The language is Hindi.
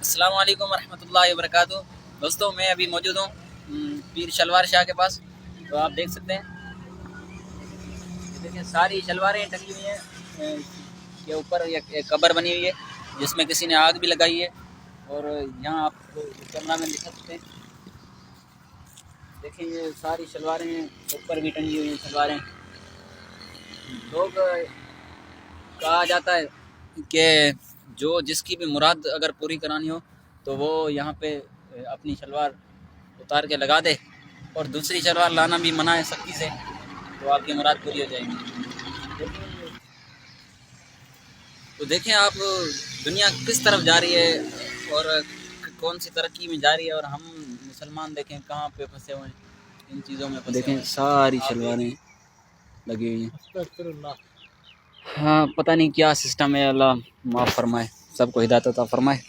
अस्सलाम वालेकुम रहमतुल्लाहि व बरकातुहू। दोस्तों मैं अभी मौजूद हूँ पीर शलवार शाह के पास। तो आप देख सकते हैं, देखिए सारी शलवारें टंगी हुई हैं के ऊपर। एक कब्र बनी हुई है जिसमें किसी ने आग भी लगाई है। और यहाँ आपको कैमरा में दिखा सकते हैं, देखिए ये सारी शलवारें ऊपर भी टंगी हुई हैं शलवारें। लोग कहा जाता है कि जो जिसकी भी मुराद अगर पूरी करानी हो तो वो यहाँ पे अपनी शलवार उतार के लगा दे, और दूसरी शलवार लाना भी मना है सख्ती से, तो आपकी मुराद पूरी हो जाएगी। तो देखें आप दुनिया किस तरफ जा रही है और कौन सी तरक्की में जा रही है, और हम मुसलमान देखें कहाँ पे फंसे हुए हैं इन चीज़ों में। देखें सारी शलवारें लगी हुई हैं। हाँ पता नहीं क्या सिस्टम है, अल्लाह माफ़ फरमाए, सबको हिदायत अता फरमाए।